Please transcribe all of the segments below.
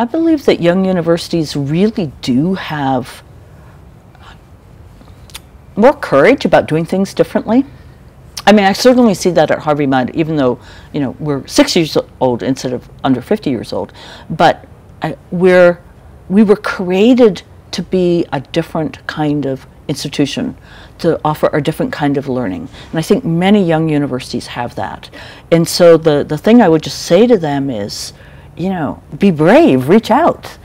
I believe that young universities really do have more courage about doing things differently. I mean, I certainly see that at Harvey Mudd, even though, you know, we're 6 years old instead of under 50 years old. But we were created to be a different kind of institution, to offer a different kind of learning. And I think many young universities have that. And so the thing I would just say to them is, you know, be brave, reach out.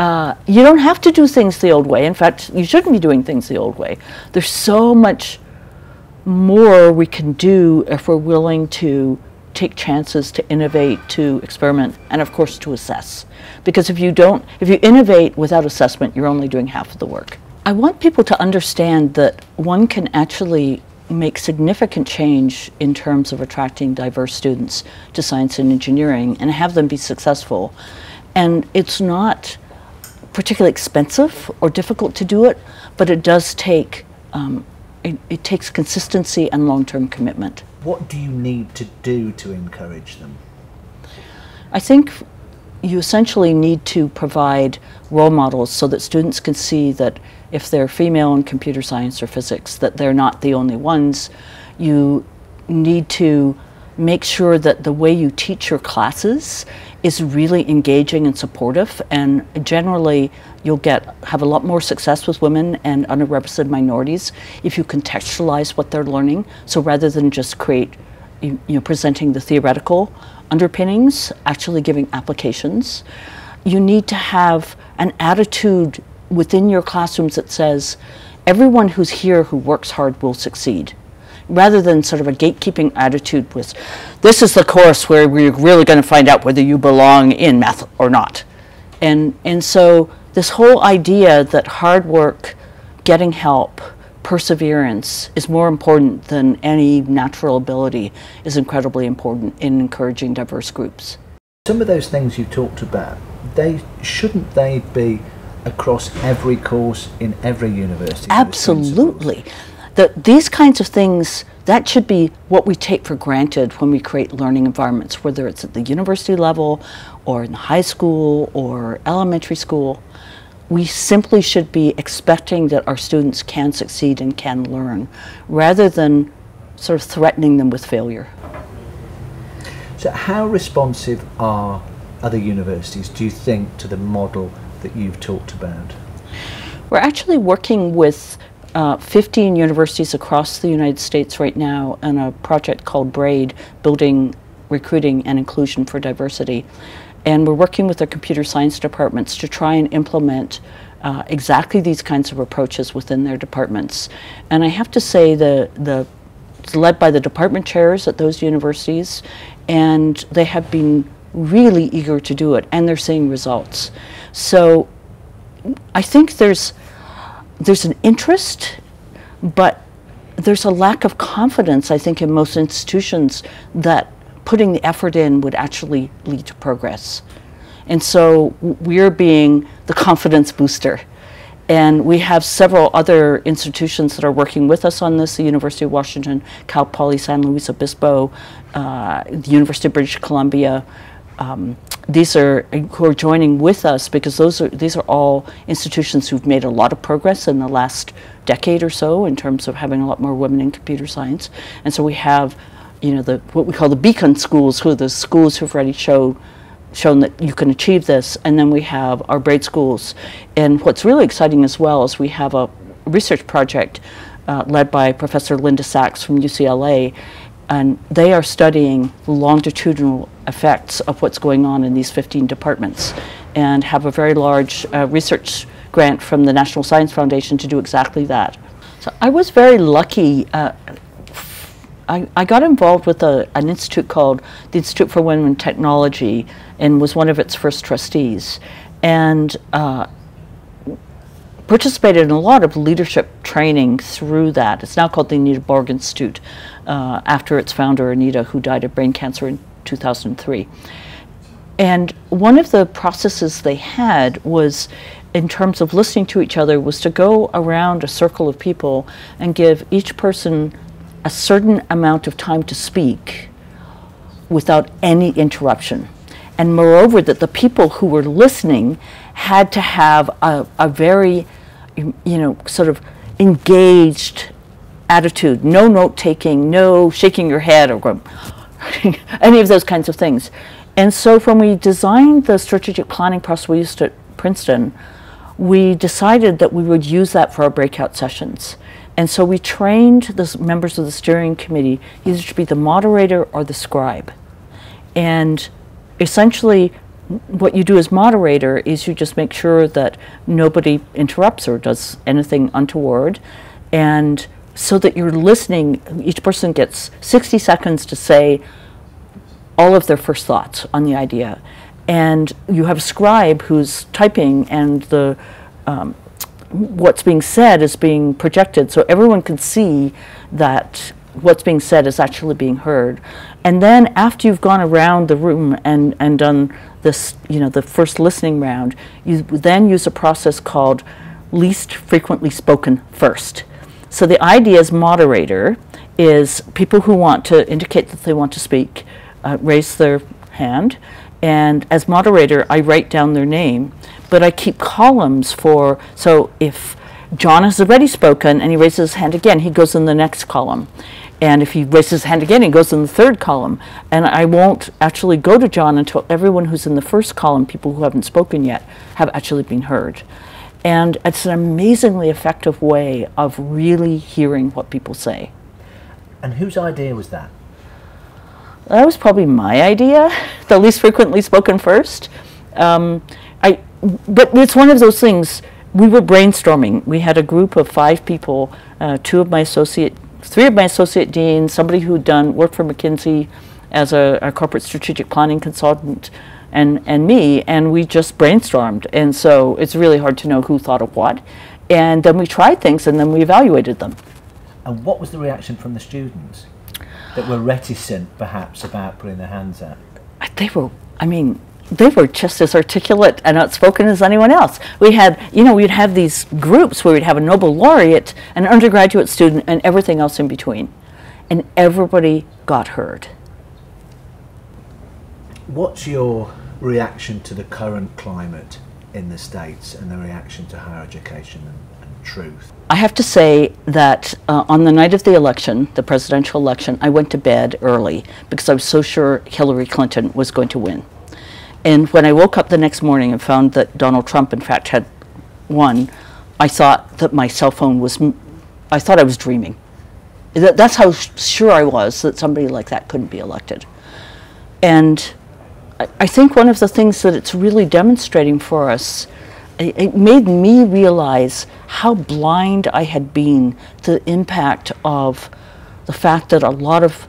You don't have to do things the old way. In fact, you shouldn't be doing things the old way. There's so much more we can do if we're willing to take chances, to innovate, to experiment, and of course to assess. Because if you innovate without assessment, you're only doing half of the work. I want people to understand that one can actually make significant change in terms of attracting diverse students to science and engineering and have them be successful. And it's not particularly expensive or difficult to do it, but it does take, it takes consistency and long-term commitment. What do you need to do to encourage them? I think you essentially need to provide role models so that students can see that if they're female in computer science or physics, that they're not the only ones. You need to make sure that the way you teach your classes is really engaging and supportive, and generally you'll have a lot more success with women and underrepresented minorities if you contextualize what they're learning. So rather than just presenting the theoretical underpinnings, actually giving applications, you need to have an attitude within your classrooms that says everyone who's here who works hard will succeed, rather than sort of a gatekeeping attitude with, this is the course where we're really going to find out whether you belong in math or not. And so this whole idea that hard work, getting help, perseverance is more important than any natural ability is incredibly important in encouraging diverse groups. Some of those things you talked about, shouldn't they be across every course in every university? Absolutely. These kinds of things, that should be what we take for granted when we create learning environments, whether it's at the university level or in high school or elementary school. We simply should be expecting that our students can succeed and can learn, rather than sort of threatening them with failure. So how responsive are other universities, do you think, to the model that you've talked about? We're actually working with 15 universities across the United States right now on a project called BRAID, Building Recruiting and Inclusion for Diversity. And we're working with their computer science departments to try and implement exactly these kinds of approaches within their departments. And I have to say it's led by the department chairs at those universities, and they have been really eager to do it, and they're seeing results. So I think there's an interest, but there's a lack of confidence, I think, in most institutions that putting the effort in would actually lead to progress. And so we're being the confidence booster. And we have several other institutions that are working with us on this: the University of Washington, Cal Poly San Luis Obispo, the University of British Columbia. These are who are joining with us because these are all institutions who've made a lot of progress in the last decade or so in terms of having a lot more women in computer science. And so we have, you know, what we call the beacon schools, who are the schools who've already shown that you can achieve this, and then we have our BRAID schools. And what's really exciting as well is we have a research project led by Professor Linda Sachs from UCLA, and they are studying the longitudinal effects of what's going on in these 15 departments, and have a very large research grant from the National Science Foundation to do exactly that. So I was very lucky. I got involved with an institute called the Institute for Women in Technology, and was one of its first trustees, and participated in a lot of leadership training through that. It's now called the Anita Borg Institute, after its founder, Anita, who died of brain cancer in 2003. And one of the processes they had was, in terms of listening to each other, was to go around a circle of people and give each person a certain amount of time to speak without any interruption. and moreover that the people who were listening had to have a very, sort of engaged attitude, no note taking, no shaking your head or going, any of those kinds of things. And so when we designed the strategic planning process we used at Princeton, we decided that we would use that for our breakout sessions. And so we trained the members of the steering committee either to be the moderator or the scribe. And essentially, what you do as moderator is you just make sure that nobody interrupts or does anything untoward. And so that you're listening, each person gets 60 seconds to say all of their first thoughts on the idea. And you have a scribe who's typing, and the what's being said is being projected, so everyone can see that what's being said is actually being heard. And then after you've gone around the room and done this, the first listening round, you then use a process called least frequently spoken first. So the idea as moderator is people who want to indicate that they want to speak raise their hand, and as moderator I write down their name, but I keep columns for, so if John has already spoken and he raises his hand again, he goes in the next column. And if he raises his hand again, he goes in the third column. And I won't actually go to John until everyone who's in the first column, people who haven't spoken yet, have actually been heard. And it's an amazingly effective way of really hearing what people say. And whose idea was that? That was probably my idea, the least frequently spoken first. But it's one of those things, we were brainstorming. We had a group of 5 people, 3 of my associate deans, somebody who'd worked for McKinsey as a corporate strategic planning consultant, and me, and we just brainstormed. And so it's really hard to know who thought of what. And then we tried things, and then we evaluated them. And what was the reaction from the students that were reticent, perhaps, about putting their hands out? They were just as articulate and outspoken as anyone else. We had, we'd have these groups where we'd have a Nobel laureate, an undergraduate student, and everything else in between. And everybody got heard. What's your reaction to the current climate in the States and the reaction to higher education and truth? I have to say that on the night of the election, the presidential election, I went to bed early because I was so sure Hillary Clinton was going to win. And when I woke up the next morning and found that Donald Trump, in fact, had won, I thought that my cell phone I thought I was dreaming. That's how sure I was that somebody like that couldn't be elected. And I think one of the things that it's really demonstrating for us, it made me realize how blind I had been to the impact of the fact that a lot of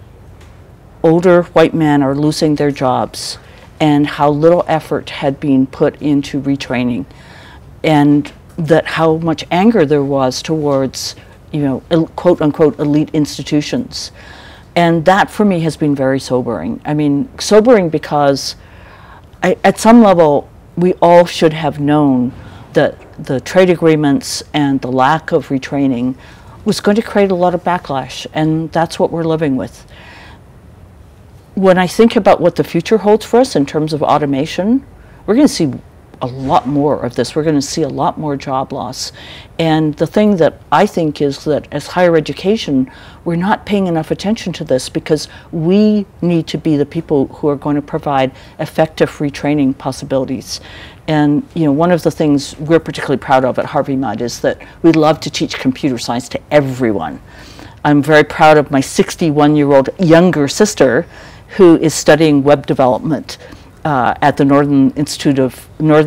older white men are losing their jobs, and how little effort had been put into retraining, and that how much anger there was towards, quote unquote elite institutions. And that for me has been very sobering. Sobering because at some level we all should have known that the trade agreements and the lack of retraining was going to create a lot of backlash, and that's what we're living with. When I think about what the future holds for us in terms of automation, we're going to see a lot more of this. We're going to see a lot more job loss. And the thing that I think is that as higher education, we're not paying enough attention to this because we need to be the people who are going to provide effective retraining possibilities. And one of the things we're particularly proud of at Harvey Mudd is that we love to teach computer science to everyone. I'm very proud of my 61-year-old younger sister who is studying web development at the Northern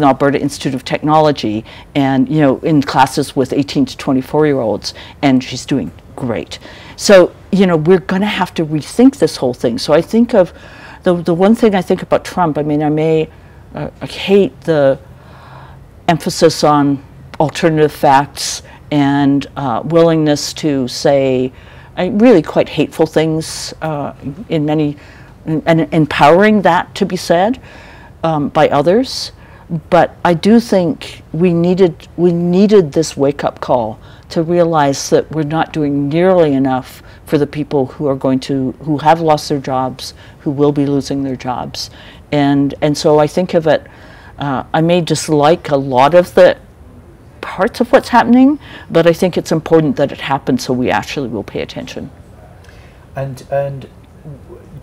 Alberta Institute of Technology, and in classes with 18 to 24-year-olds, and she's doing great. So we're going to have to rethink this whole thing. So I think of the one thing I think about Trump. I hate the emphasis on alternative facts and willingness to say really quite hateful things in many. And empowering that to be said by others. But I do think we needed this wake-up call to realize that we're not doing nearly enough for the people who have lost their jobs, who will be losing their jobs. And so I think of it, I may dislike a lot of the parts of what's happening, but I think it's important that it happens so we actually will pay attention. And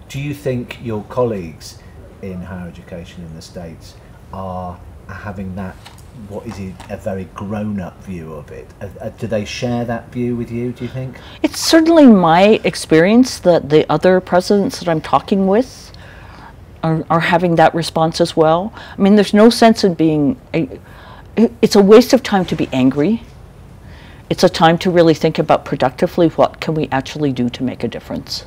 do you think your colleagues in higher education in the States are having that, what is it, a very grown-up view of it? Do they share that view with you, do you think? It's certainly my experience that the other presidents that I'm talking with are having that response as well. I mean, there's no sense in being, it's a waste of time to be angry. It's a time to really think about productively what can we actually do to make a difference.